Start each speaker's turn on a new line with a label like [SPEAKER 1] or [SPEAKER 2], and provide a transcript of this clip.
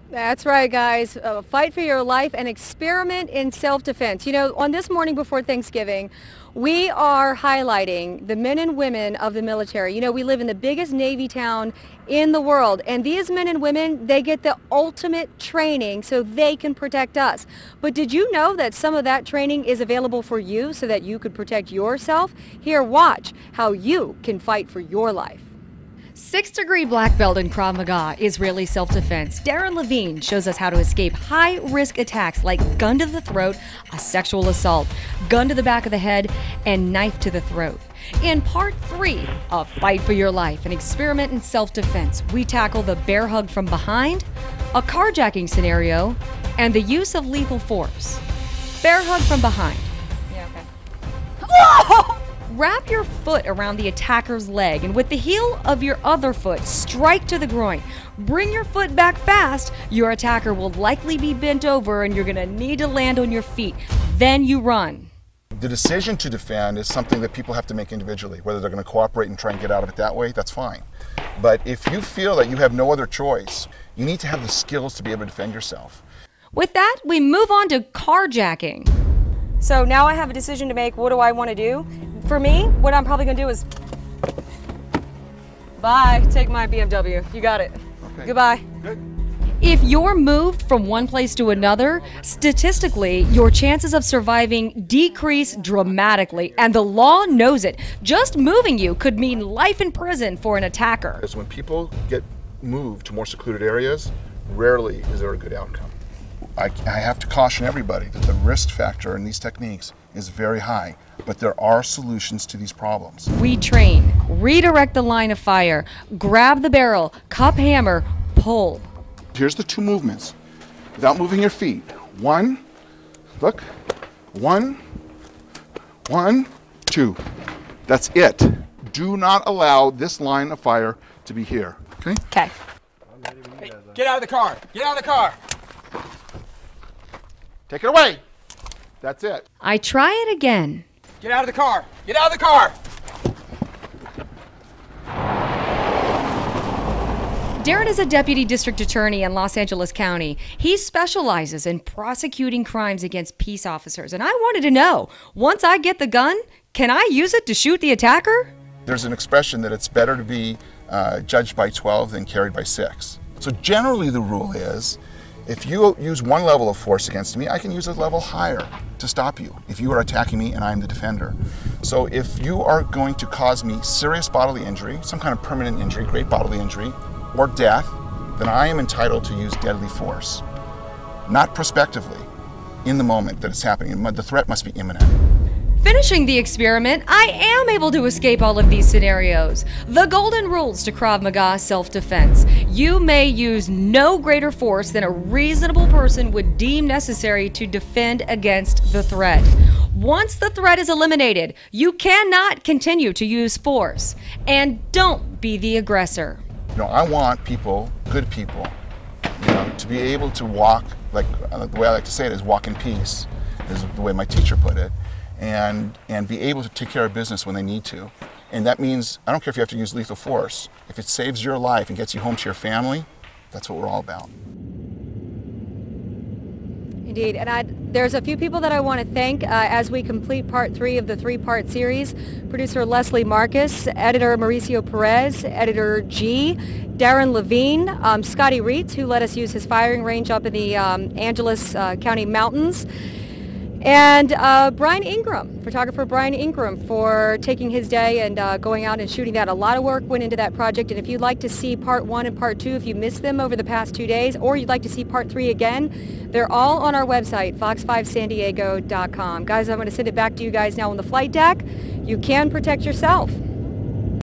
[SPEAKER 1] That's right, guys. Fight for your life and experiment in self-defense. You know, on this morning before Thanksgiving, we are highlighting the men and women of the military. You know, we live in the biggest Navy town in the world, and these men and women, they get the ultimate training so they can protect us. But did you know that some of that training is available for you so that you could protect yourself? Here, watch how you can fight for your life.
[SPEAKER 2] 6th-degree black belt in Krav Maga, Israeli self-defense, Darren Levine shows us how to escape high-risk attacks like gun to the throat, a sexual assault, gun to the back of the head, and knife to the throat. In part 3 of Fight for Your Life, an experiment in self-defense, we tackle the bear hug from behind, a carjacking scenario, and the use of lethal force. Bear hug from behind.
[SPEAKER 1] Yeah, okay.
[SPEAKER 2] Whoa! Wrap your foot around the attacker's leg and with the heel of your other foot, strike to the groin. Bring your foot back fast. Your attacker will likely be bent over and you're going to need to land on your feet. Then you run.
[SPEAKER 3] The decision to defend is something that people have to make individually. Whether they're going to cooperate and try and get out of it that way, that's fine. But if you feel that you have no other choice, you need to have the skills to be able to defend yourself.
[SPEAKER 2] With that, we move on to carjacking.
[SPEAKER 1] So now I have a decision to make. What do I want to do? For me, what I'm probably going to do is, bye, take my BMW. You got it.
[SPEAKER 3] Okay.
[SPEAKER 1] Goodbye.
[SPEAKER 3] Good.
[SPEAKER 2] If you're moved from one place to another, statistically, your chances of surviving decrease dramatically, and the law knows it. Just moving you could mean life in prison for an attacker.
[SPEAKER 3] Because when people get moved to more secluded areas, rarely is there a good outcome. I have to caution everybody that the risk factor in these techniques is very high, but there are solutions to these problems.
[SPEAKER 2] We train, redirect the line of fire, grab the barrel, cup hammer, pull.
[SPEAKER 3] Here's the 2 movements without moving your feet. 1, look, 1, 2. That's it. Do not allow this line of fire to be here, okay?
[SPEAKER 2] Okay.
[SPEAKER 4] Hey, get out of the car! Get out of the car!
[SPEAKER 3] Take it away. That's it.
[SPEAKER 2] I try it again.
[SPEAKER 4] Get out of the car! Get out of the car!
[SPEAKER 2] Darren is a deputy district attorney in Los Angeles County. He specializes in prosecuting crimes against peace officers. And I wanted to know, once I get the gun, can I use it to shoot the attacker?
[SPEAKER 3] There's an expression that it's better to be judged by 12 than carried by 6. So generally the rule is, if you use one level of force against me, I can use a level higher to stop you if you are attacking me and I'm the defender. So if you are going to cause me serious bodily injury, some kind of permanent injury, great bodily injury, or death, then I am entitled to use deadly force. Not prospectively, in the moment that it's happening. The threat must be imminent.
[SPEAKER 2] Finishing the experiment, I am able to escape all of these scenarios. The golden rules to Krav Maga self-defense. You may use no greater force than a reasonable person would deem necessary to defend against the threat. Once the threat is eliminated, you cannot continue to use force. And don't be the aggressor.
[SPEAKER 3] You know, I want people, good people, you know, to be able to walk, like the way I like to say it is walk in peace, is the way my teacher put it. And be able to take care of business when they need to. And that means, I don't care if you have to use lethal force. If it saves your life and gets you home to your family, that's what we're all about.
[SPEAKER 1] Indeed, and there's a few people that I want to thank as we complete part 3 of the 3-part series. Producer Leslie Marcus, editor Mauricio Perez, editor G, Darren Levine, Scotty Reitz, who let us use his firing range up in the Angeles County Mountains, and Brian Ingram, photographer Brian Ingram, for taking his day and going out and shooting that. A lot of work went into that project, and if you'd like to see part 1 and part 2, if you missed them over the past 2 days, or you'd like to see part 3 again, they're all on our website, fox5sandiego.com. Guys, I'm going to send it back to you guys now on the flight deck. You can protect yourself.